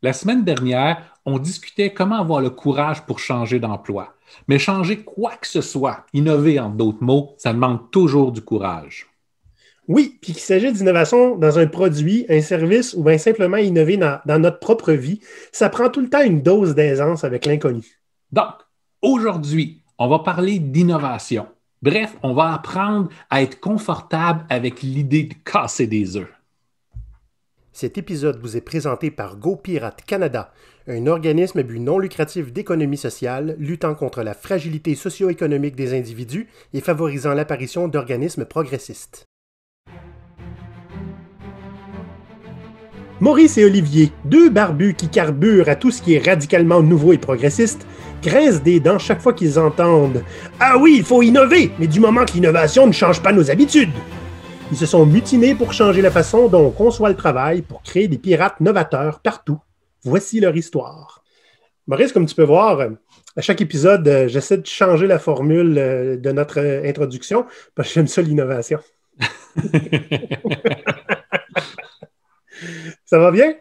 La semaine dernière, on discutait comment avoir le courage pour changer d'emploi. Mais changer quoi que ce soit, innover en d'autres mots, ça demande toujours du courage. Oui, puis qu'il s'agit d'innovation dans un produit, un service ou bien simplement innover dans notre propre vie, ça prend tout le temps une dose d'aisance avec l'inconnu. Donc, aujourd'hui, on va parler d'innovation. Bref, on va apprendre à être confortable avec l'idée de casser des œufs. Cet épisode vous est présenté par GoPirate Canada, un organisme à but non lucratif d'économie sociale luttant contre la fragilité socio-économique des individus et favorisant l'apparition d'organismes progressistes. Maurice et Olivier, deux barbus qui carburent à tout ce qui est radicalement nouveau et progressiste, grincent des dents chaque fois qu'ils entendent « Ah oui, il faut innover, mais du moment que l'innovation ne change pas nos habitudes !» Ils se sont mutinés pour changer la façon dont on conçoit le travail pour créer des pirates novateurs partout. Voici leur histoire. Maurice, comme tu peux voir, à chaque épisode, j'essaie de changer la formule de notre introduction parce que j'aime ça l'innovation. Ça va bien?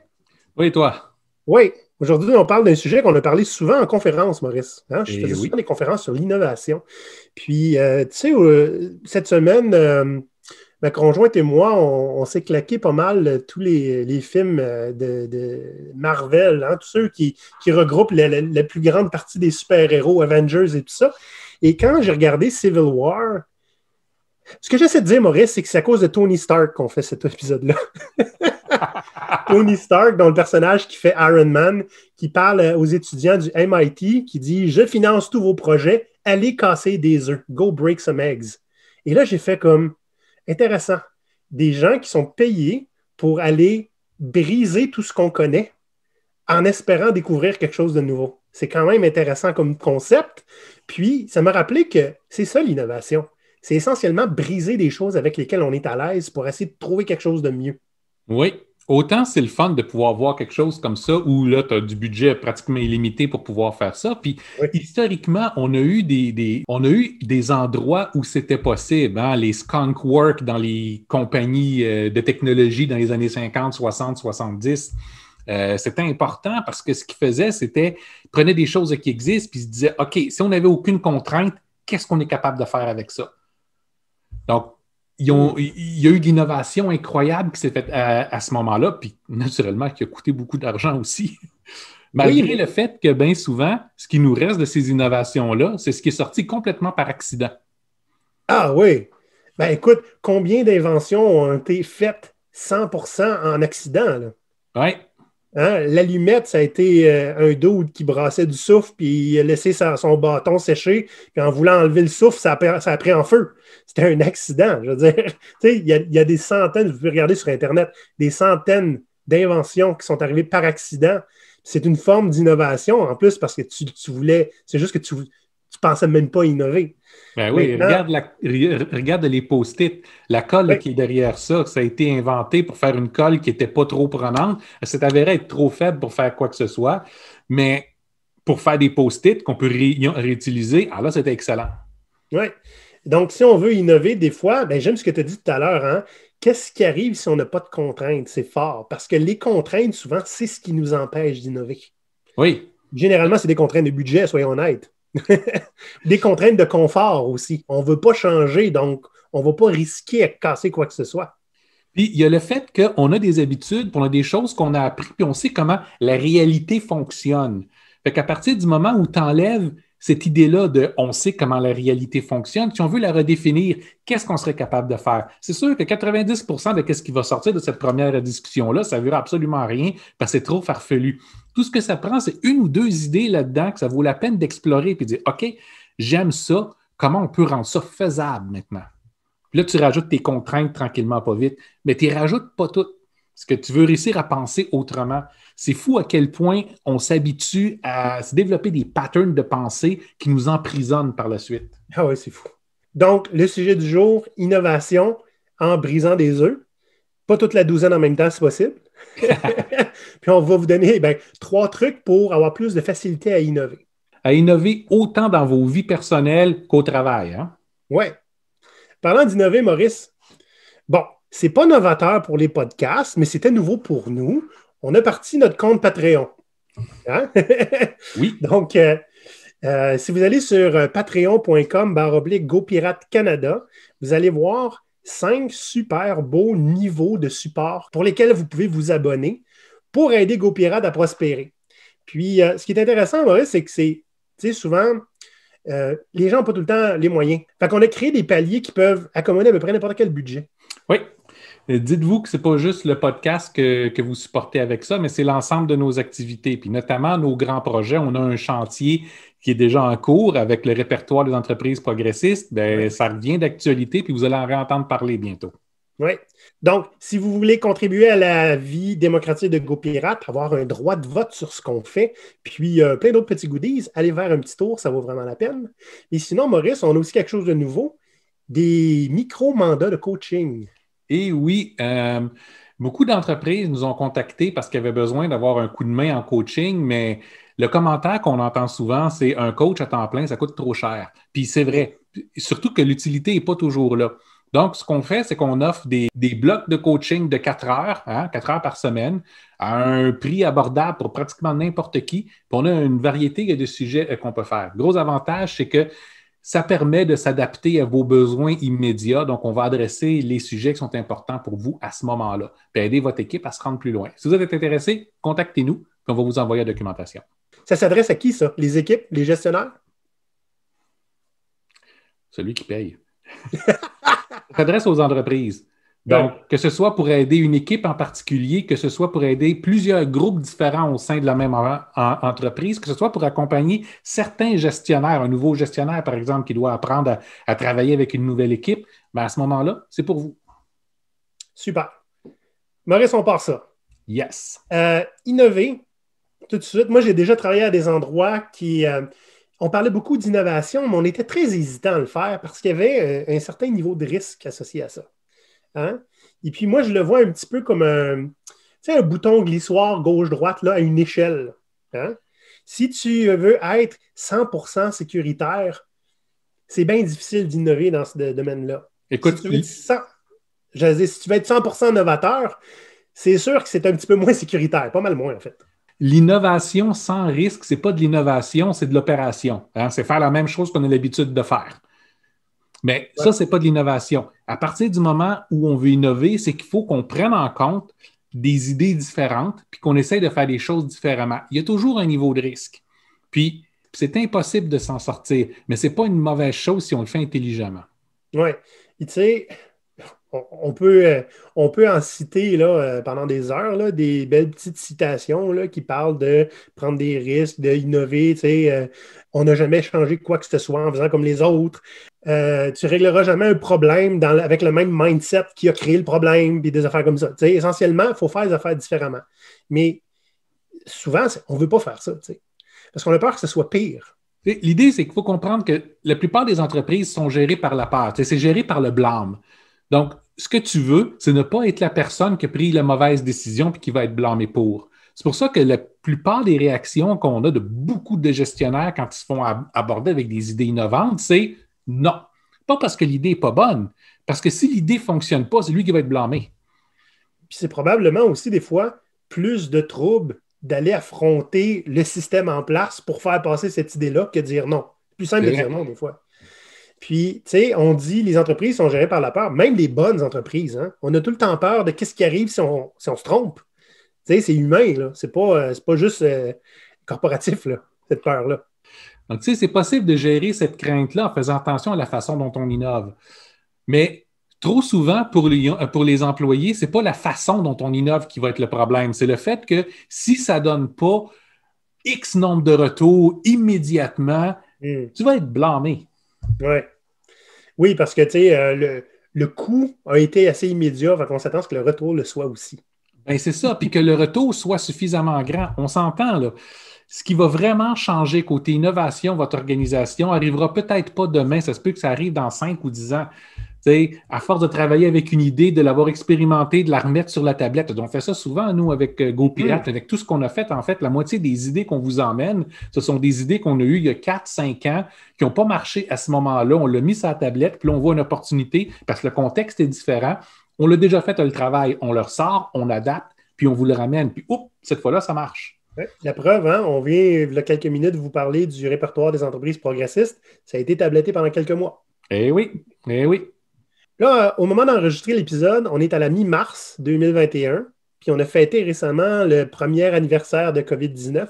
Oui, toi? Oui. Aujourd'hui, on parle d'un sujet qu'on a parlé souvent en conférence, Maurice. Hein? Je faisais souvent Oui. des conférences sur l'innovation. Puis, tu sais, cette semaine, ma conjointe et moi, on s'est claqué pas mal tous les films de Marvel, hein? Tous ceux qui regroupent la plus grande partie des super-héros, Avengers et tout ça. Et quand j'ai regardé Civil War, ce que j'essaie de dire, Maurice, c'est que c'est à cause de Tony Stark qu'on fait cet épisode-là. Tony Stark, dont le personnage qui fait Iron Man, qui parle aux étudiants du MIT, qui dit « Je finance tous vos projets, allez casser des œufs, go break some eggs ». Et là, j'ai fait comme intéressant. Des gens qui sont payés pour aller briser tout ce qu'on connaît en espérant découvrir quelque chose de nouveau. C'est quand même intéressant comme concept. Puis, ça m'a rappelé que c'est ça l'innovation. C'est essentiellement briser des choses avec lesquelles on est à l'aise pour essayer de trouver quelque chose de mieux. Oui. Autant c'est le fun de pouvoir voir quelque chose comme ça où là, tu as du budget pratiquement illimité pour pouvoir faire ça. Puis Oui. historiquement, on a eu on a eu des endroits où c'était possible. Hein? Les skunk work dans les compagnies de technologie dans les années 50, 60, 70. C'était important parce que ce qu'ils faisaient, c'était ils prenaient des choses qui existent puis ils se disaient OK, si on n'avait aucune contrainte, qu'est-ce qu'on est capable de faire avec ça? Donc, il y a eu de l'innovation incroyable qui s'est faite à ce moment-là, puis naturellement qui a coûté beaucoup d'argent aussi. Oui, Malgré le fait que bien souvent, ce qui nous reste de ces innovations-là, c'est ce qui est sorti complètement par accident. ah oui. Ben écoute, combien d'inventions ont été faites 100% en accident, là? Oui, Hein? L'allumette, ça a été un dude qui brassait du soufre, puis il a laissé son bâton sécher, puis en voulant enlever le soufre, ça a pris en feu. C'était un accident, je veux dire. Tu sais, il y a des centaines, vous pouvez regarder sur Internet, des centaines d'inventions qui sont arrivées par accident. C'est une forme d'innovation, en plus, parce que tu voulais, c'est juste que tu pensais même pas innover. ben oui, Maintenant, regarde les post-it. La colle là, oui, qui est derrière ça, ça a été inventé pour faire une colle qui n'était pas trop prenante. Elle s'est avérée être trop faible pour faire quoi que ce soit, mais pour faire des post-it qu'on peut réutiliser, alors là, c'était excellent. oui. Donc, si on veut innover, des fois, ben, j'aime ce que tu as dit tout à l'heure, hein? Qu'est-ce qui arrive si on n'a pas de contraintes? C'est fort. Parce que les contraintes, souvent, c'est ce qui nous empêche d'innover. Oui, Généralement, c'est des contraintes de budget, soyons honnêtes. Des contraintes de confort aussi. On ne veut pas changer, donc on ne va pas risquer à casser quoi que ce soit. puis il y a le fait qu'on a des habitudes, puis on a des choses qu'on a appris, puis on sait comment la réalité fonctionne. Fait qu'à partir du moment où tu enlèves cette idée-là de on sait comment la réalité fonctionne, si on veut la redéfinir, qu'est-ce qu'on serait capable de faire? C'est sûr que 90% de ce qui va sortir de cette première discussion-là, ça ne veut absolument rien parce que c'est trop farfelu. Tout ce que ça prend, c'est une ou deux idées là-dedans que ça vaut la peine d'explorer et de dire OK, j'aime ça, comment on peut rendre ça faisable maintenant? Puis là, tu rajoutes tes contraintes tranquillement, pas vite, mais tu ne rajoutes pas toutes. Parce que tu veux réussir à penser autrement. C'est fou à quel point on s'habitue à se développer des patterns de pensée qui nous emprisonnent par la suite. Ah oui, c'est fou. Donc, le sujet du jour, innovation en brisant des œufs. Pas toute la douzaine en même temps, si possible. Puis on va vous donner ben, 3 trucs pour avoir plus de facilité à innover. À innover autant dans vos vies personnelles qu'au travail. Hein? Ouais. Parlant d'innover, Maurice, bon, c'est pas novateur pour les podcasts, mais c'était nouveau pour nous. on a parti notre compte Patreon. Hein? Oui. Donc, si vous allez sur patreon.com/GoPirate Canada, vous allez voir 5 super beaux niveaux de support pour lesquels vous pouvez vous abonner pour aider GoPirate à prospérer. Puis, ce qui est intéressant, Maurice, c'est que souvent, les gens n'ont pas tout le temps les moyens. Fait qu'on a créé des paliers qui peuvent accommoder à peu près n'importe quel budget. Oui. Dites-vous que ce n'est pas juste le podcast que vous supportez avec ça, mais c'est l'ensemble de nos activités. Puis notamment nos grands projets. On a un chantier qui est déjà en cours avec le répertoire des entreprises progressistes. Bien, ça revient d'actualité, puis vous allez en réentendre parler bientôt. Oui. Donc, si vous voulez contribuer à la vie démocratique de GoPirate, avoir un droit de vote sur ce qu'on fait, puis plein d'autres petits goodies, allez faire un petit tour, ça vaut vraiment la peine. Et sinon, Maurice, on a aussi quelque chose de nouveau, des micro-mandats de coaching. Et oui, beaucoup d'entreprises nous ont contactés parce qu'elles avaient besoin d'avoir un coup de main en coaching, mais le commentaire qu'on entend souvent, c'est un coach à temps plein, ça coûte trop cher. Puis c'est vrai, surtout que l'utilité n'est pas toujours là. Donc, ce qu'on fait, c'est qu'on offre des blocs de coaching de 4 heures, 4 heures par semaine, à un prix abordable pour pratiquement n'importe qui. Puis on a une variété de sujets qu'on peut faire. Gros avantage, c'est que ça permet de s'adapter à vos besoins immédiats. Donc, on va adresser les sujets qui sont importants pour vous à ce moment-là, puis aider votre équipe à se rendre plus loin. Si vous êtes intéressé, contactez-nous, puis on va vous envoyer la documentation. Ça s'adresse à qui, ça? Les équipes, les gestionnaires? Celui qui paye. Ça s'adresse aux entreprises. Donc, que ce soit pour aider une équipe en particulier, que ce soit pour aider plusieurs groupes différents au sein de la même entreprise, que ce soit pour accompagner certains gestionnaires, un nouveau gestionnaire, par exemple, qui doit apprendre à travailler avec une nouvelle équipe, bien, à ce moment-là, c'est pour vous. Super. Maurice, on part ça. Yes. Innover, tout de suite. Moi, j'ai déjà travaillé à des endroits qui... on parlait beaucoup d'innovation, mais on était très hésitant à le faire parce qu'il y avait un certain niveau de risque associé à ça. Hein? Et puis moi, je le vois un petit peu comme un bouton glissoire gauche-droite là, à une échelle. Hein? Si tu veux être 100% sécuritaire, c'est bien difficile d'innover dans ce domaine-là. Écoute, si tu veux être 100% novateur, c'est sûr que c'est un petit peu moins sécuritaire, pas mal moins en fait. L'innovation sans risque, ce n'est pas de l'innovation, c'est de l'opération. Hein? C'est faire la même chose qu'on a l'habitude de faire. Mais ça, ce n'est pas de l'innovation. À partir du moment où on veut innover, c'est qu'il faut qu'on prenne en compte des idées différentes puis qu'on essaye de faire des choses différemment. Il y a toujours un niveau de risque. Puis, c'est impossible de s'en sortir, mais ce n'est pas une mauvaise chose si on le fait intelligemment. Oui. Tu sais, on peut en citer là, pendant des heures là, des belles petites citations là, qui parlent de prendre des risques, d'innover. On n'a jamais changé quoi que ce soit en faisant comme les autres. Tu ne régleras jamais un problème avec le même mindset qui a créé le problème, puis des affaires comme ça. Essentiellement, il faut faire les affaires différemment. Mais souvent, on ne veut pas faire ça, parce qu'on a peur que ce soit pire. L'idée, c'est qu'il faut comprendre que la plupart des entreprises sont gérées par la peur. C'est géré par le blâme. Donc, ce que tu veux, c'est ne pas être la personne qui a pris la mauvaise décision et qui va être blâmée pour. C'est pour ça que la plupart des réactions qu'on a de beaucoup de gestionnaires quand ils se font aborder avec des idées innovantes, c'est non. Pas parce que l'idée n'est pas bonne, parce que si l'idée ne fonctionne pas, c'est lui qui va être blâmé. Puis c'est probablement aussi des fois plus de troubles d'aller affronter le système en place pour faire passer cette idée-là que de dire non. C'est plus simple de dire non des fois. Puis, tu sais, on dit les entreprises sont gérées par la peur, même les bonnes entreprises. Hein? On a tout le temps peur de qu'est-ce qui arrive si on se trompe. Tu sais, c'est humain, là. C'est pas juste corporatif, là, cette peur-là. Donc, tu sais, c'est possible de gérer cette crainte-là en faisant attention à la façon dont on innove. Mais trop souvent, pour les employés, ce n'est pas la façon dont on innove qui va être le problème. C'est le fait que si ça ne donne pas X nombre de retours immédiatement, tu vas être blâmé. Ouais. Oui, parce que, tu sais, le coût a été assez immédiat, donc on s'attend à ce que le retour le soit aussi. Bien, c'est ça, puis que le retour soit suffisamment grand. On s'entend, là. Ce qui va vraiment changer côté innovation, votre organisation, arrivera peut-être pas demain. Ça se peut que ça arrive dans 5 ou 10 ans. T'sais, à force de travailler avec une idée, de l'avoir expérimentée, de la remettre sur la tablette. On fait ça souvent, nous, avec GoPirate, avec tout ce qu'on a fait. En fait, la moitié des idées qu'on vous emmène, ce sont des idées qu'on a eues il y a 4-5 ans, qui n'ont pas marché à ce moment-là. On l'a mis sur la tablette, puis là, on voit une opportunité parce que le contexte est différent. On l'a déjà fait le travail. On le ressort, on adapte, puis on vous le ramène. Puis, oups, cette fois-là, ça marche. Ouais. La preuve, hein, on vient, il y a quelques minutes, vous parler du répertoire des entreprises progressistes. Ça a été tabletté pendant quelques mois. Eh oui, eh oui. Là, au moment d'enregistrer l'épisode, on est à la mi-mars 2021, puis on a fêté récemment le premier anniversaire de COVID-19.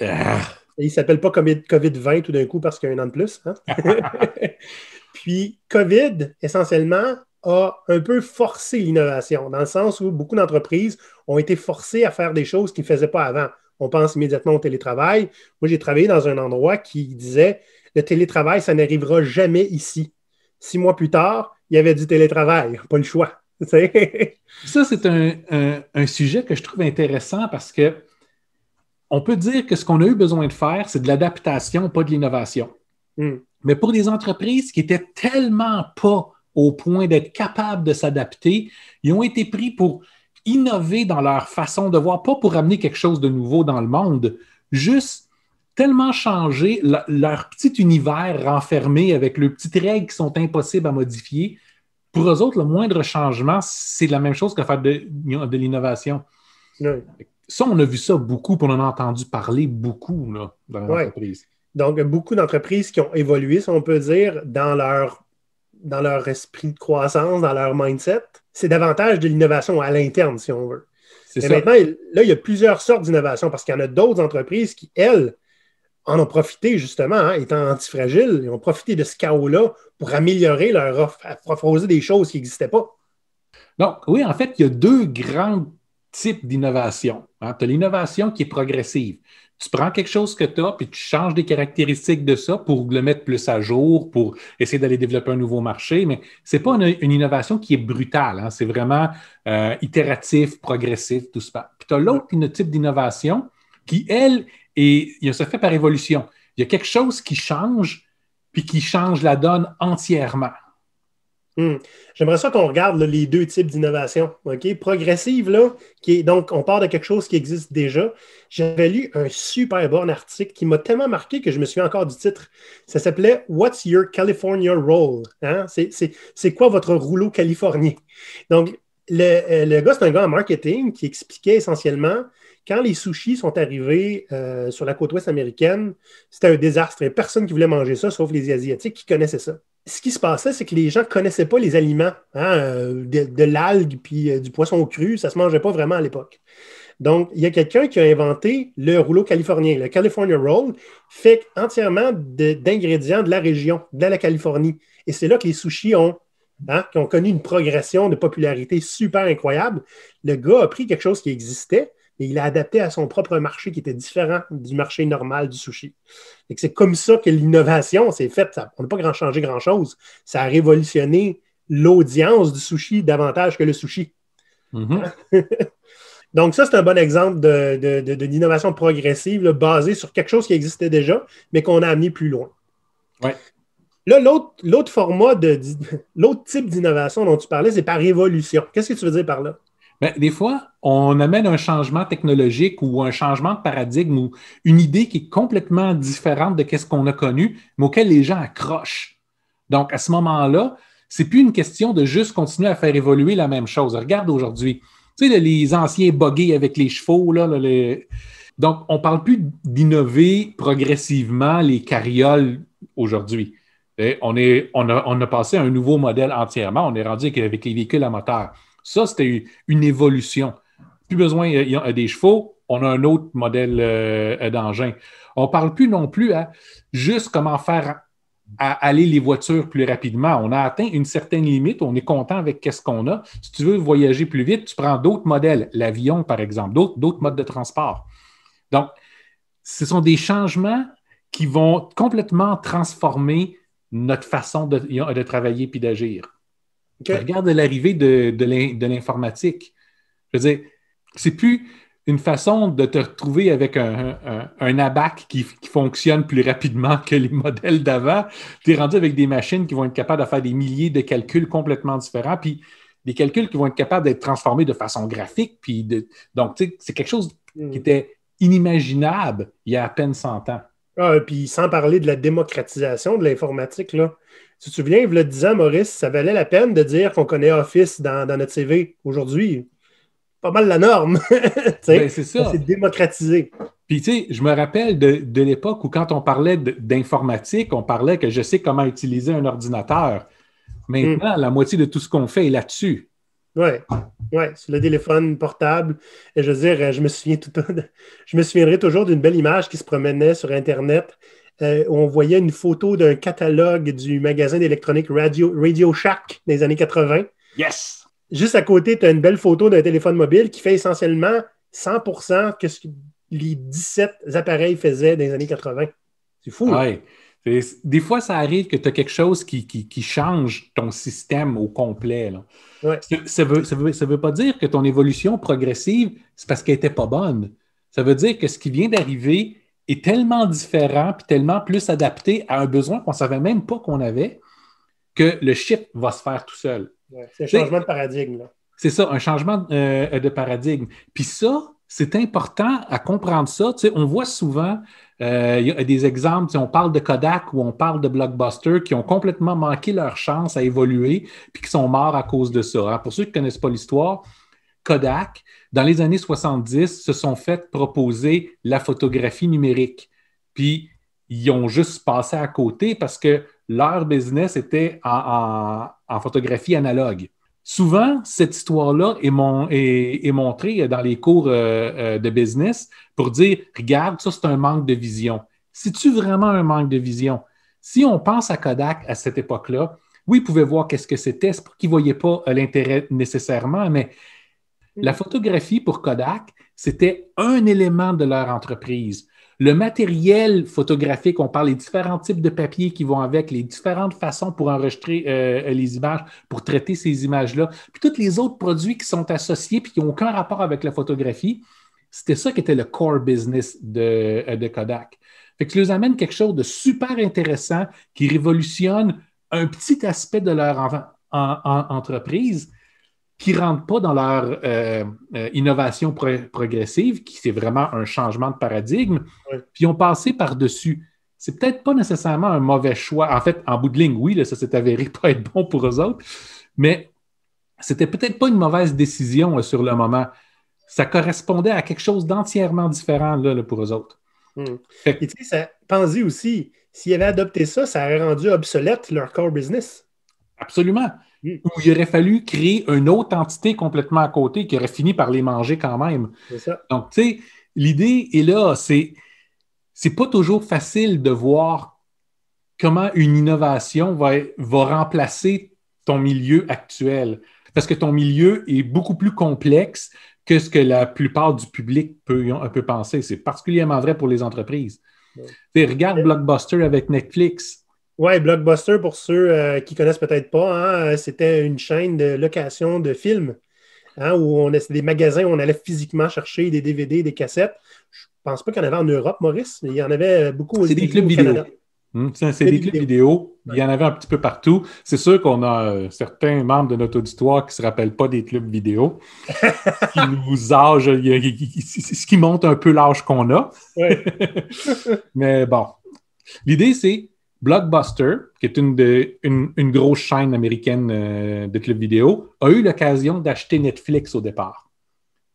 Ah. Et il ne s'appelle pas COVID-20 tout d'un coup parce qu'il y a un an de plus. Hein? Puis, COVID, essentiellement, a un peu forcé l'innovation, dans le sens où beaucoup d'entreprises ont été forcées à faire des choses qu'ils ne faisaient pas avant. On pense immédiatement au télétravail. Moi, j'ai travaillé dans un endroit qui disait « Le télétravail, ça n'arrivera jamais ici. » 6 mois plus tard, il y avait du télétravail. Pas le choix. Ça, c'est un sujet que je trouve intéressant parce que on peut dire que ce qu'on a eu besoin de faire, c'est de l'adaptation, pas de l'innovation. Mais pour des entreprises qui étaient tellement pas au point d'être capables de s'adapter, ils ont été pris pour innover dans leur façon de voir, pas pour amener quelque chose de nouveau dans le monde, juste tellement changer leur petit univers renfermé avec leurs petites règles qui sont impossibles à modifier. Pour eux autres, le moindre changement, c'est la même chose que faire de l'innovation. Oui. Ça, on a vu ça beaucoup, puis on en a entendu parler beaucoup là, dans l'entreprise. Donc, beaucoup d'entreprises qui ont évolué, si on peut dire, dans leur esprit de croissance, dans leur mindset. C'est davantage de l'innovation à l'interne, si on veut. Mais maintenant, là, il y a plusieurs sortes d'innovation parce qu'il y en a d'autres entreprises qui, elles, en ont profité, justement, hein, étant antifragiles, ils ont profité de ce chaos-là pour améliorer leur offre, proposer des choses qui n'existaient pas. Donc, oui, en fait, il y a deux grands types d'innovation. Hein. Tu as l'innovation qui est progressive. Tu prends quelque chose que tu as, puis tu changes des caractéristiques de ça pour le mettre plus à jour, pour essayer d'aller développer un nouveau marché, mais ce n'est pas une innovation qui est brutale. Hein. C'est vraiment itératif, progressif, tout ça. Puis tu as l'autre type d'innovation qui, elle, se fait par évolution. Il y a quelque chose qui change, puis qui change la donne entièrement. J'aimerais ça qu'on regarde là, les deux types d'innovation. Okay? Progressive, là, donc on part de quelque chose qui existe déjà. J'avais lu un super bon article qui m'a tellement marqué que je me souviens encore du titre. Ça s'appelait « What's your California roll? Hein? » C'est quoi votre rouleau californien? Donc, le gars, c'est un gars en marketing qui expliquait essentiellement quand les sushis sont arrivés sur la côte ouest américaine, c'était un désastre. Il n'y avait personne qui voulait manger ça, sauf les Asiatiques qui connaissaient ça. Ce qui se passait, c'est que les gens ne connaissaient pas les aliments, hein, de l'algue puis du poisson cru. Ça ne se mangeait pas vraiment à l'époque. Donc, il y a quelqu'un qui a inventé le rouleau californien. Le California Roll fait entièrement d'ingrédients de la région, de la Californie. Et c'est là que les sushis ont connu une progression de popularité super incroyable. Le gars a pris quelque chose qui existait, et il l'a adapté à son propre marché qui était différent du marché normal du sushi. Et c'est comme ça que l'innovation s'est faite. On n'a pas changé grand-chose. Ça a révolutionné l'audience du sushi davantage que le sushi. Donc ça, c'est un bon exemple de l'innovation progressive là, basée sur quelque chose qui existait déjà, mais qu'on a amené plus loin. Ouais. Là, l'autre format, l'autre type d'innovation dont tu parlais, c'est par évolution. Qu'est-ce que tu veux dire par là? Bien, des fois, on amène un changement technologique ou un changement de paradigme ou une idée qui est complètement différente de ce qu'on a connu, mais auquel les gens accrochent. Donc, à ce moment-là, c'est plus une question de juste continuer à faire évoluer la même chose. Regarde aujourd'hui, tu sais, les anciens buggy avec les chevaux, là, donc, on ne parle plus d'innover progressivement les carrioles aujourd'hui. On a passé à un nouveau modèle entièrement. On est rendu avec les véhicules à moteur. Ça, c'était une évolution. Plus besoin des chevaux, on a un autre modèle d'engin. On ne parle plus non plus à juste comment faire aller les voitures plus rapidement. On a atteint une certaine limite, on est content avec ce qu'on a. Si tu veux voyager plus vite, tu prends d'autres modèles, l'avion par exemple, d'autres modes de transport. Donc, ce sont des changements qui vont complètement transformer notre façon de travailler et d'agir. Okay. Regarde l'arrivée de l'informatique. Je veux dire, c'est plus une façon de te retrouver avec un abac qui fonctionne plus rapidement que les modèles d'avant. Tu es rendu avec des machines qui vont être capables de faire des milliers de calculs complètement différents, puis des calculs qui vont être capables d'être transformés de façon graphique. Donc, tu sais, c'est quelque chose qui était inimaginable il y a à peine 100 ans. Ah, puis sans parler de la démocratisation de l'informatique, là. Tu te souviens, il y a 10 ans, Maurice, ça valait la peine de dire qu'on connaît Office dans notre CV aujourd'hui. pas mal la norme. Ben, c'est ça. C'est démocratisé. Puis, tu sais, je me rappelle de l'époque où, quand on parlait d'informatique, on parlait que je sais comment utiliser un ordinateur. Maintenant, la moitié de tout ce qu'on fait est là-dessus. Oui, sur le téléphone portable. Et je veux dire, je me souviendrai toujours d'une belle image qui se promenait sur Internet où on voyait une photo d'un catalogue du magasin d'électronique Radio Shack des années 80. Yes! Juste à côté, tu as une belle photo d'un téléphone mobile qui fait essentiellement 100% que ce que les 17 appareils faisaient dans les années 80. C'est fou. Oui. Des fois, ça arrive que tu as quelque chose qui change ton système au complet. Là. Ouais. Ça veut pas dire que ton évolution progressive, c'est parce qu'elle n'était pas bonne. Ça veut dire que ce qui vient d'arriver est tellement différent puis tellement plus adapté à un besoin qu'on ne savait même pas qu'on avait que le shift va se faire tout seul. Ouais, c'est un changement de paradigme. Là. C'est ça, un changement de paradigme. Puis ça, c'est important à comprendre ça. Tu sais, on voit souvent, il y a des exemples, on parle de Kodak ou on parle de Blockbuster qui ont complètement manqué leur chance à évoluer puis qui sont morts à cause de ça. Hein. Pour ceux qui ne connaissent pas l'histoire, Kodak, dans les années 70, se sont fait proposer la photographie numérique. Puis, ils ont juste passé à côté parce que leur business était en photographie analogue. Souvent, cette histoire-là est montrée dans les cours de business pour dire, regarde, ça, c'est un manque de vision. C'est-tu vraiment un manque de vision? Si on pense à Kodak à cette époque-là, oui, ils pouvaient voir qu'est-ce que c'était. C'est pas qu'ils ne voyaient pas l'intérêt nécessairement, mais la photographie pour Kodak, c'était un élément de leur entreprise. Le matériel photographique, on parle des différents types de papier qui vont avec, les différentes façons pour enregistrer les images, pour traiter ces images-là, puis tous les autres produits qui sont associés puis qui n'ont aucun rapport avec la photographie, c'était ça qui était le core business de Kodak. Fait que je les amène quelque chose de super intéressant qui révolutionne un petit aspect de leur entreprise qui ne rentrent pas dans leur innovation progressive, qui c'est vraiment un changement de paradigme, puis ont passé par-dessus. C'est peut-être pas nécessairement un mauvais choix. En fait, en bout de ligne, oui, là, ça s'est avéré pas être bon pour eux autres, mais c'était peut-être pas une mauvaise décision sur le moment. Ça correspondait à quelque chose d'entièrement différent là, pour eux autres. Et tu sais, pensez aussi, s'ils avaient adopté ça, ça aurait rendu obsolète leur core business. Absolument. Où il aurait fallu créer une autre entité complètement à côté qui aurait fini par les manger quand même. C'est ça. Donc, tu sais, l'idée est là, c'est pas toujours facile de voir comment une innovation va remplacer ton milieu actuel. Parce que ton milieu est beaucoup plus complexe que ce que la plupart du public peut penser. C'est particulièrement vrai pour les entreprises. Ouais. Regarde Blockbuster avec Netflix. Oui, Blockbuster, pour ceux qui ne connaissent peut-être pas, hein, c'était une chaîne de location de films hein, où c'était des magasins où on allait physiquement chercher des DVD, des cassettes. Je ne pense pas qu'il y en avait en Europe, Maurice, mais il y en avait beaucoup aux États-Unis. C'est des clubs vidéo. C'est des clubs vidéo. Il y en avait un petit peu partout. C'est sûr qu'on a certains membres de notre auditoire qui ne se rappellent pas des clubs vidéo, qui nous âge, ce qui montre un peu l'âge qu'on a. Ouais. Mais bon, l'idée, c'est Blockbuster, qui est une grosse chaîne américaine de clubs vidéo, a eu l'occasion d'acheter Netflix au départ.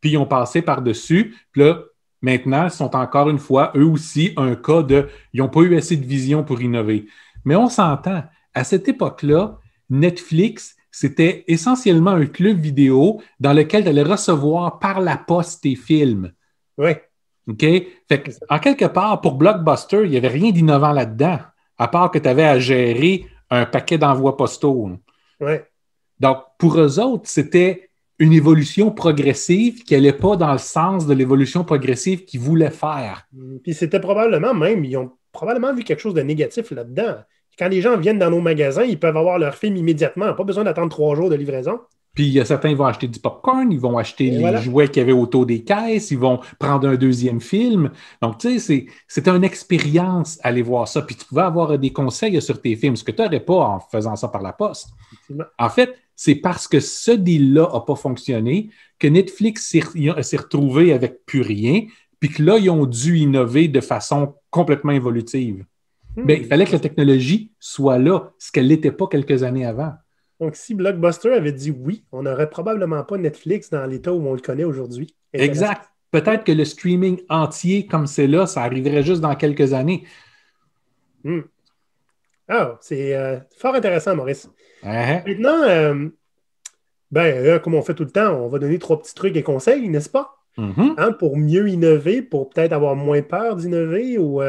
Puis ils ont passé par-dessus. Puis là, maintenant, ils sont encore une fois, eux aussi, un cas ils n'ont pas eu assez de vision pour innover. Mais on s'entend, à cette époque-là, Netflix, c'était essentiellement un club vidéo dans lequel tu allais recevoir par la poste tes films. Oui. OK? Fait que, en quelque part, pour Blockbuster, il n'y avait rien d'innovant là-dedans, à part que tu avais à gérer un paquet d'envois postaux. Oui. Donc, pour eux autres, c'était une évolution progressive qui n'allait pas dans le sens de l'évolution progressive qu'ils voulaient faire. Puis c'était probablement même, ils ont probablement vu quelque chose de négatif là-dedans. Quand les gens viennent dans nos magasins, ils peuvent avoir leur film immédiatement. Pas besoin d'attendre 3 jours de livraison. Puis il y a certains, ils vont acheter du popcorn, ils vont acheter les jouets qu'il y avait autour des caisses, ils vont prendre un deuxième film. Donc, tu sais, c'était une expérience aller voir ça. Puis tu pouvais avoir des conseils sur tes films, ce que tu n'aurais pas en faisant ça par la poste. En fait, c'est parce que ce deal-là n'a pas fonctionné que Netflix s'est retrouvé avec plus rien, puis que là, ils ont dû innover de façon complètement évolutive. Mais il fallait que la technologie soit là, ce qu'elle n'était pas quelques années avant. Donc, si Blockbuster avait dit oui, on n'aurait probablement pas Netflix dans l'état où on le connaît aujourd'hui. Intéressant. Exact. Peut-être que le streaming entier comme c'est là, ça arriverait juste dans quelques années. Hmm. Ah, c'est fort intéressant, Maurice. Hein? Maintenant, comme on fait tout le temps, on va donner 3 petits trucs et conseils, n'est-ce pas? Mhm. Hein, pour mieux innover, pour peut-être avoir moins peur d'innover ou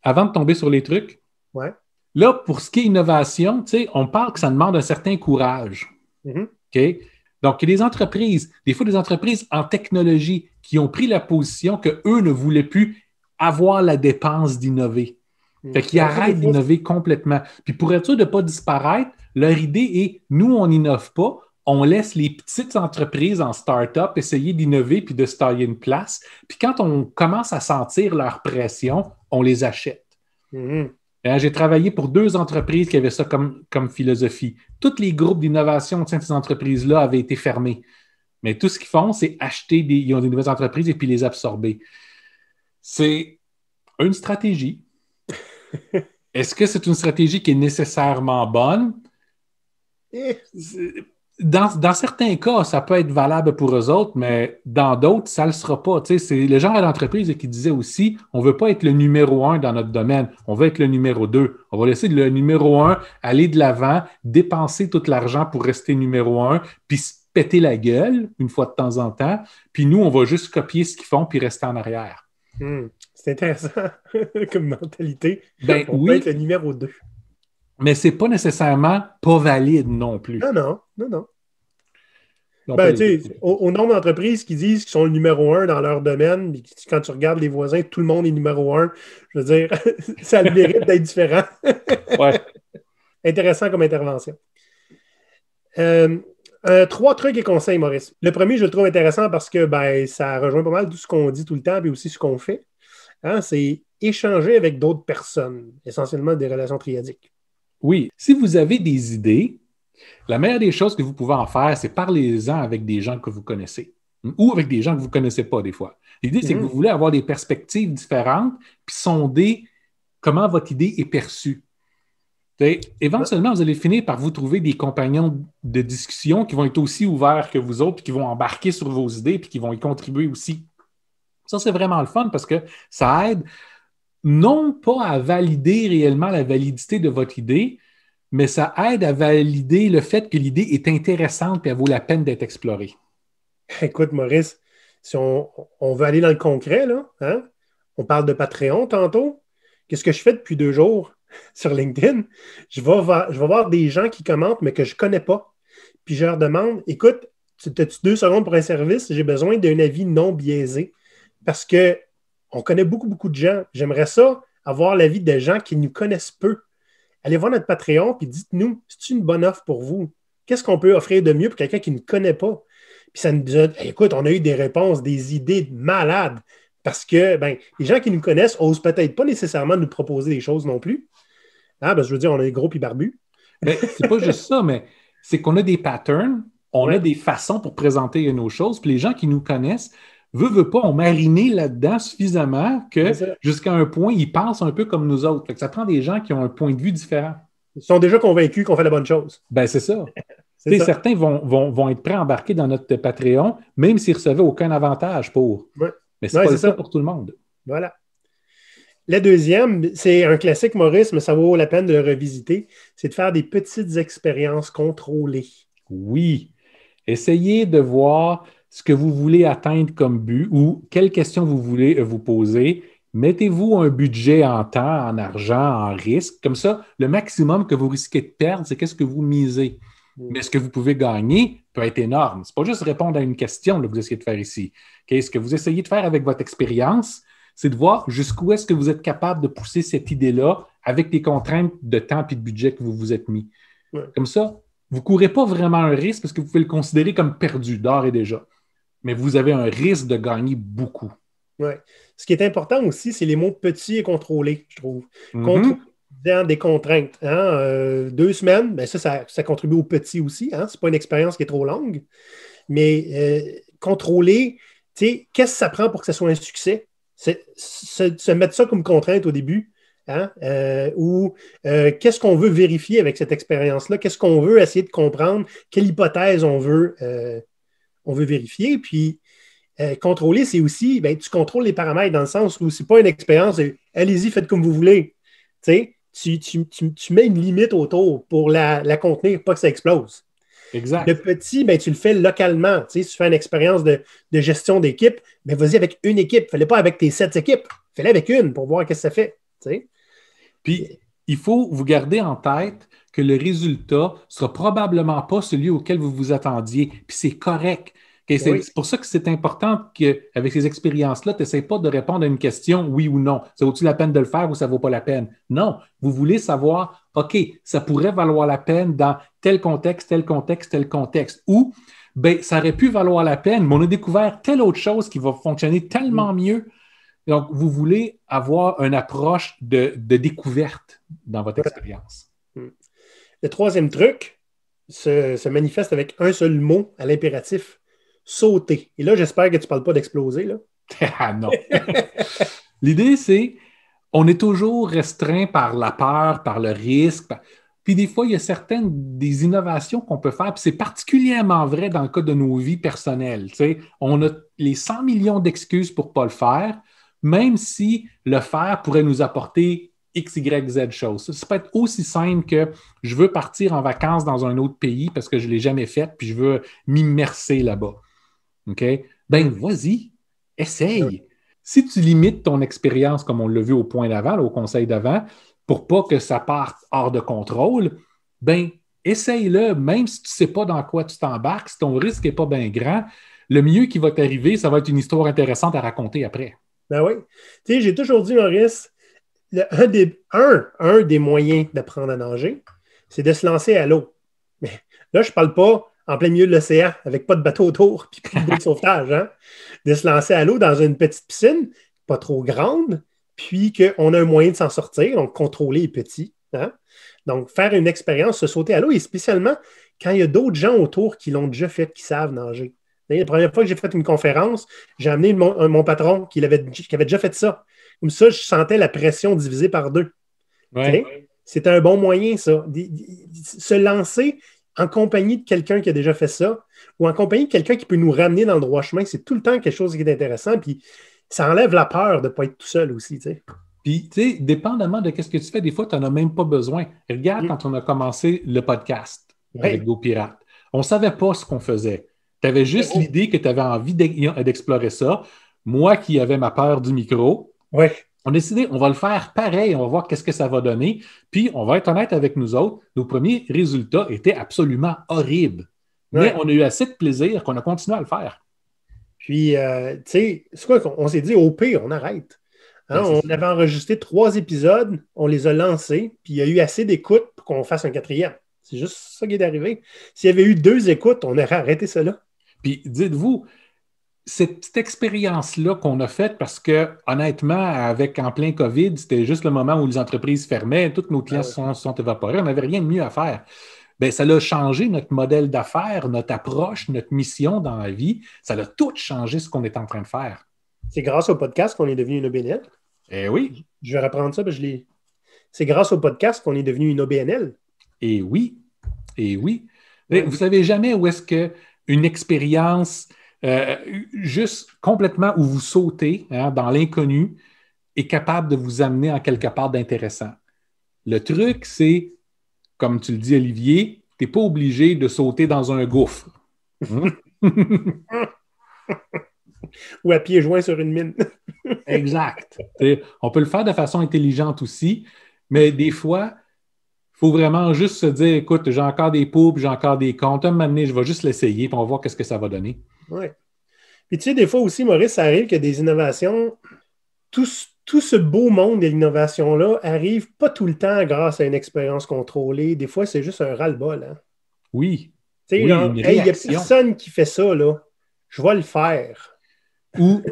Avant de tomber sur les trucs, ouais. là, pour ce qui est innovation, tu sais, on parle que ça demande un certain courage. Mhm. OK? Donc, il y a des entreprises, des fois des entreprises en technologie qui ont pris la position qu'eux ne voulaient plus avoir la dépense d'innover. Fait qu'ils arrêtent d'innover complètement. Puis pour être sûr de ne pas disparaître, leur idée est, nous, on n'innove pas, on laisse les petites entreprises en start-up essayer d'innover puis de se tailler une place. Puis quand on commence à sentir leur pression, on les achète. Mhm. J'ai travaillé pour 2 entreprises qui avaient ça comme philosophie. Tous les groupes d'innovation au sein de ces entreprises-là avaient été fermés. Mais tout ce qu'ils font, c'est acheter ils ont des nouvelles entreprises et puis les absorber. C'est une stratégie. Est-ce que c'est une stratégie qui est nécessairement bonne? Dans certains cas, ça peut être valable pour eux autres, mais dans d'autres, ça ne le sera pas. Tu sais, c'est le genre d'entreprise qui disait aussi, on ne veut pas être le numéro 1 dans notre domaine, on veut être le numéro 2. On va laisser le numéro 1 aller de l'avant, dépenser tout l'argent pour rester numéro 1, puis se péter la gueule une fois de temps en temps, puis nous, on va juste copier ce qu'ils font puis rester en arrière. C'est intéressant comme mentalité. Ben on peut être le numéro 2. Mais ce n'est pas nécessairement pas valide non plus. Non. Au nombre d'entreprises qui disent qu'ils sont le numéro 1 dans leur domaine, mais quand tu regardes les voisins, tout le monde est numéro 1. Je veux dire, ça a le mérite d'être différent. Ouais. Intéressant comme intervention. 3 trucs et conseils, Maurice. Le premier, je le trouve intéressant parce que ça rejoint pas mal tout ce qu'on dit tout le temps, et aussi ce qu'on fait. Hein, c'est échanger avec d'autres personnes, essentiellement des relations triadiques. Oui. Si vous avez des idées, la meilleure des choses que vous pouvez en faire, c'est parlez-en avec des gens que vous connaissez ou avec des gens que vous ne connaissez pas des fois. L'idée, c'est que vous voulez avoir des perspectives différentes puis sonder comment votre idée est perçue. Éventuellement, vous allez finir par vous trouver des compagnons de discussion qui vont être aussi ouverts que vous autres, puis qui vont embarquer sur vos idées puis qui vont y contribuer aussi. Ça, c'est vraiment le fun parce que ça aide non pas à valider réellement la validité de votre idée, mais ça aide à valider le fait que l'idée est intéressante et elle vaut la peine d'être explorée. Écoute, Maurice, si on veut aller dans le concret, là, hein, on parle de Patreon tantôt. Qu'est-ce que je fais depuis 2 jours sur LinkedIn? Je vais voir des gens qui commentent, mais que je ne connais pas. Puis je leur demande, écoute, as-tu 2 secondes pour un service? J'ai besoin d'un avis non biaisé. Parce qu'on connaît beaucoup, beaucoup de gens. J'aimerais ça, avoir l'avis de gens qui nous connaissent peu. Allez voir notre Patreon et dites-nous, c'est une bonne offre pour vous? Qu'est-ce qu'on peut offrir de mieux pour quelqu'un qui ne connaît pas? Puis ça nous dit, écoute, on a eu des réponses, des idées malades. Parce que les gens qui nous connaissent n'osent peut-être pas nécessairement nous proposer des choses non plus. Je veux dire, on est gros puis barbus. Mais c'est pas juste ça, mais c'est qu'on a des patterns, on a des façons pour présenter nos choses, puis les gens qui nous connaissent, veut pas, on mariné là-dedans suffisamment que jusqu'à un point, ils pensent un peu comme nous autres. Fait que ça prend des gens qui ont un point de vue différent. Ils sont déjà convaincus qu'on fait la bonne chose. C'est ça. Certains vont être prêts à embarquer dans notre Patreon, même s'ils ne recevaient aucun avantage pour. Ouais. Mais c'est pas le cas pour tout le monde. Voilà. La deuxième, c'est un classique, Maurice, mais ça vaut la peine de le revisiter, c'est de faire des petites expériences contrôlées. Oui. Essayez de voir ce que vous voulez atteindre comme but ou quelles questions vous voulez vous poser. Mettez-vous un budget en temps, en argent, en risque. Comme ça, le maximum que vous risquez de perdre, c'est qu'est-ce que vous misez. Mais ce que vous pouvez gagner peut être énorme. Ce n'est pas juste répondre à une question que vous essayez de faire ici. Ce que vous essayez de faire avec votre expérience, c'est de voir jusqu'où est-ce que vous êtes capable de pousser cette idée-là avec les contraintes de temps et de budget que vous vous êtes mis. Ouais. Comme ça, vous ne courez pas vraiment un risque parce que vous pouvez le considérer comme perdu d'ores et déjà. Mais vous avez un risque de gagner beaucoup. Oui. Ce qui est important aussi, c'est les mots petits et contrôlés, je trouve. Contrôler dans des contraintes. 2 semaines, ça contribue au petit aussi. Ce n'est pas une expérience qui est trop longue. Mais contrôler, qu'est-ce que ça prend pour que ce soit un succès? Se mettre ça comme contrainte au début. Hein? Ou qu'est-ce qu'on veut vérifier avec cette expérience-là? Qu'est-ce qu'on veut essayer de comprendre? Quelle hypothèse on veut vérifier? Puis, contrôler, c'est aussi, ben, tu contrôles les paramètres dans le sens où c'est pas une expérience, allez-y, faites comme vous voulez. Tu sais, tu mets une limite autour pour la contenir, pas que ça explose. Exact. Le petit, ben, tu le fais localement. Tu sais, si tu fais une expérience de gestion d'équipe, ben, vas-y avec une équipe. Fais-le pas avec tes 7 équipes. Fais-le avec une pour voir qu'est-ce que ça fait. Tu sais. Puis, il faut vous garder en tête que le résultat ne sera probablement pas celui auquel vous vous attendiez. Puis c'est correct. Okay, c'est pour ça que c'est important qu'avec ces expériences-là, tu n'essaies pas de répondre à une question oui ou non. Ça vaut-il la peine de le faire ou ça ne vaut pas la peine? Non. Vous voulez savoir, OK, ça pourrait valoir la peine dans tel contexte, tel contexte, tel contexte. Ou, ben, ça aurait pu valoir la peine, mais on a découvert telle autre chose qui va fonctionner tellement mieux. Donc, vous voulez avoir une approche de découverte dans votre expérience. Le troisième truc se manifeste avec un seul mot à l'impératif. Sauter. Et là, j'espère que tu ne parles pas d'exploser. Là. Ah non. L'idée, c'est on est toujours restreint par la peur, par le risque. Puis des fois, il y a certaines des innovations qu'on peut faire, puis c'est particulièrement vrai dans le cas de nos vies personnelles. Tu sais, on a les 100 millions d'excuses pour ne pas le faire, même si le faire pourrait nous apporter X, Y, Z choses. Ça peut être aussi simple que je veux partir en vacances dans un autre pays parce que je ne l'ai jamais fait, puis je veux m'immerser là-bas. OK? Ben, vas-y, essaye. Si tu limites ton expérience, comme on l'a vu au point d'avant, là, au conseil d'avant, pour pas que ça parte hors de contrôle, ben, essaye-le, même si tu ne sais pas dans quoi tu t'embarques, si ton risque n'est pas bien grand, le mieux qui va t'arriver, ça va être une histoire intéressante à raconter après. Ben oui. Tu sais, j'ai toujours dit, Maurice, un des moyens d'apprendre à nager, c'est de se lancer à l'eau. Mais là, je ne parle pas en plein milieu de l'océan, avec pas de bateau autour, puis plus de sauvetage, hein? De se lancer à l'eau dans une petite piscine, pas trop grande, puis qu'on a un moyen de s'en sortir, donc contrôler les petits. Hein? Donc, faire une expérience, se sauter à l'eau, et spécialement quand il y a d'autres gens autour qui l'ont déjà fait, qui savent nager. La première fois que j'ai fait une conférence, j'ai amené mon patron qui avait déjà fait ça. Comme ça, je sentais la pression divisée par deux. Ouais. C'était un bon moyen, ça. Se lancer en compagnie de quelqu'un qui a déjà fait ça ou en compagnie de quelqu'un qui peut nous ramener dans le droit chemin, c'est tout le temps quelque chose qui est intéressant. Puis ça enlève la peur de ne pas être tout seul aussi. T'sais. Puis, tu sais, dépendamment de ce que tu fais, des fois, tu n'en as même pas besoin. Regarde quand on a commencé le podcast avec GoPirate. On ne savait pas ce qu'on faisait. Tu avais juste l'idée que tu avais envie d'explorer ça. Moi qui avais ma peur du micro, on a décidé, on va le faire pareil, on va voir qu'est-ce que ça va donner. Puis, on va être honnête avec nous autres, nos premiers résultats étaient absolument horribles. Mais on a eu assez de plaisir qu'on a continué à le faire. Puis, tu sais, c'est quoi qu'on s'est dit, au pire, on arrête. Hein, on avait enregistré 3 épisodes, on les a lancés, puis il y a eu assez d'écoutes pour qu'on fasse un 4e. C'est juste ça qui est arrivé. S'il y avait eu 2 écoutes, on aurait arrêté cela. Puis, dites-vous, cette expérience-là qu'on a faite, parce que honnêtement, en plein COVID, c'était juste le moment où les entreprises fermaient, tous nos clients se sont évaporés, on n'avait rien de mieux à faire. Bien, ça a changé notre modèle d'affaires, notre approche, notre mission dans la vie. Ça a tout changé ce qu'on est en train de faire. C'est grâce au podcast qu'on est devenu une OBNL. Eh oui. Je vais reprendre ça, parce que c'est grâce au podcast qu'on est devenu une OBNL. Eh oui. Eh oui. Vous ne savez jamais où est-ce qu'une expérience juste complètement où vous sautez dans l'inconnu est capable de vous amener en quelque part d'intéressant. Le truc, c'est, comme tu le dis, Olivier, tu n'es pas obligé de sauter dans un gouffre. Ou à pieds joints sur une mine. Exact. On peut le faire de façon intelligente aussi, mais des fois, il faut vraiment juste se dire, écoute, j'ai encore des poupes, j'ai encore des comptes, à un moment donné, je vais juste l'essayer, puis on va voir qu'est-ce que ça va donner. Oui. Puis tu sais, des fois aussi, Maurice, ça arrive que des innovations, tout ce beau monde de l'innovation-là arrive pas tout le temps grâce à une expérience contrôlée. Des fois, c'est juste un ras-le-bol. Hein? Oui. Tu sais, il n'y a personne qui fait ça, là. Je vais le faire. Ou,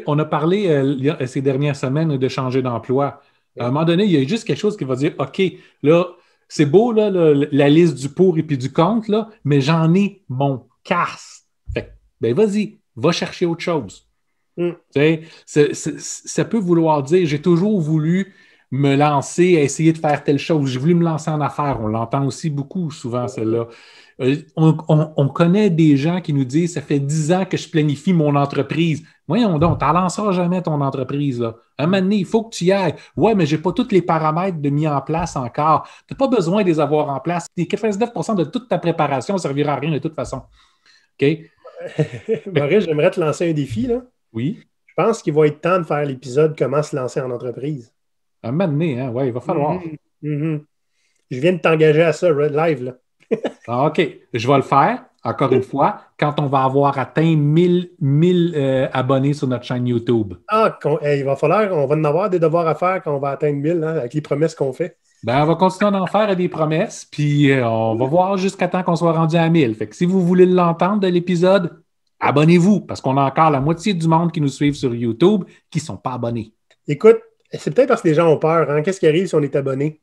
on a parlé ces dernières semaines de changer d'emploi. À un moment donné, il y a juste quelque chose qui va dire, OK, là, c'est beau, là, la liste du pour et puis du contre, là, mais j'en ai mon casse. Fait ben vas-y, va chercher autre chose. Ça peut vouloir dire, j'ai toujours voulu me lancer à essayer de faire telle chose. J'ai voulu me lancer en affaires. On l'entend aussi beaucoup souvent, celle-là. On connaît des gens qui nous disent « ça fait 10 ans que je planifie mon entreprise ». Voyons donc, tu n'en lanceras jamais ton entreprise. Là. Un moment donné, il faut que tu y ailles. Ouais, mais je n'ai pas tous les paramètres de mis en place encore. Tu n'as pas besoin de les avoir en place. 99% de toute ta préparation ne servira à rien de toute façon. OK? Maurice, j'aimerais te lancer un défi. Là. Oui. Je pense qu'il va être temps de faire l'épisode Comment se lancer en entreprise. Un moment donné, hein? Ouais, il va falloir. Je viens de t'engager à ça, live. Là. OK, je vais le faire, encore une fois, quand on va avoir atteint 1000 abonnés sur notre chaîne YouTube. Il va falloir, on va en avoir des devoirs à faire quand on va atteindre 1000, hein, avec les promesses qu'on fait. Ben, on va continuer à en faire des promesses, puis on va voir jusqu'à temps qu'on soit rendu à 1000. Fait que si vous voulez l'entendre de l'épisode, abonnez-vous, parce qu'on a encore la moitié du monde qui nous suivent sur YouTube qui ne sont pas abonnés. Écoute, c'est peut-être parce que les gens ont peur. Hein? Qu'est-ce qui arrive si on est abonné?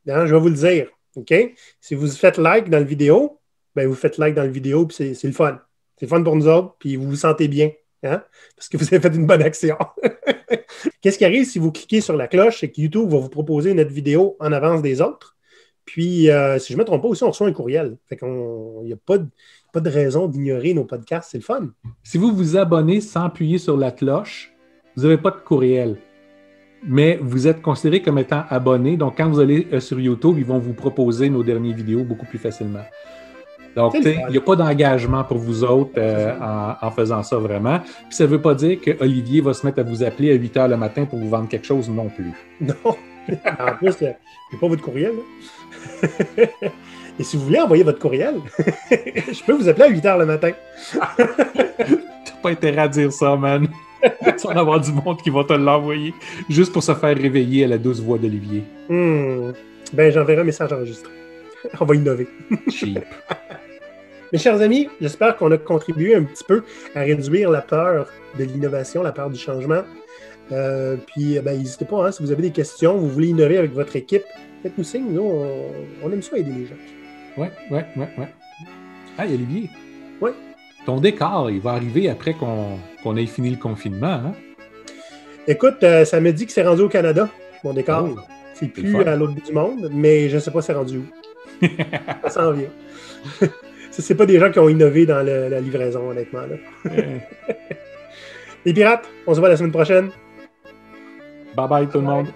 Hein, je vais vous le dire. OK? Si vous faites like dans la vidéo, ben vous faites like dans la vidéo, puis c'est le fun. C'est le fun pour nous autres, puis vous vous sentez bien. Hein? Parce que vous avez fait une bonne action. Qu'est-ce qui arrive si vous cliquez sur la cloche? C'est que YouTube va vous proposer notre vidéo en avance des autres. Puis, si je ne me trompe pas, aussi, on reçoit un courriel. Fait qu'il n'y a pas de raison d'ignorer nos podcasts. C'est le fun. Si vous vous abonnez sans appuyer sur la cloche, vous n'avez pas de courriel. Mais vous êtes considéré comme étant abonné. Donc, quand vous allez sur YouTube, ils vont vous proposer nos dernières vidéos beaucoup plus facilement. Donc, il n'y a pas d'engagement pour vous autres en faisant ça vraiment. Puis, ça ne veut pas dire que Olivier va se mettre à vous appeler à 8 h le matin pour vous vendre quelque chose non plus. Non. En plus, je n'ai pas votre courriel. Et si vous voulez envoyer votre courriel, je peux vous appeler à 8 h le matin. Tu n'as pas intérêt à dire ça, man. Tu vas en avoir du monde qui va te l'envoyer juste pour se faire réveiller à la douce voix d'Olivier. Ben, j'enverrai un message enregistré. On va innover. Cheap. Mes chers amis, j'espère qu'on a contribué un petit peu à réduire la peur de l'innovation, la peur du changement. Puis, n'hésitez pas, hein, si vous avez des questions, vous voulez innover avec votre équipe, faites-nous signe. Nous, on aime ça aider les gens. Ouais. Hey, Olivier. Oui. Ton décor, il va arriver après qu'on ait fini le confinement, hein? Écoute, ça me dit que c'est rendu au Canada, mon décor. Oh, c'est plus à l'autre bout du monde, mais je ne sais pas c'est rendu où. Ça s'en vient. C'est pas des gens qui ont innové dans la livraison, honnêtement. Là. Les pirates, on se voit la semaine prochaine. Bye bye tout le monde.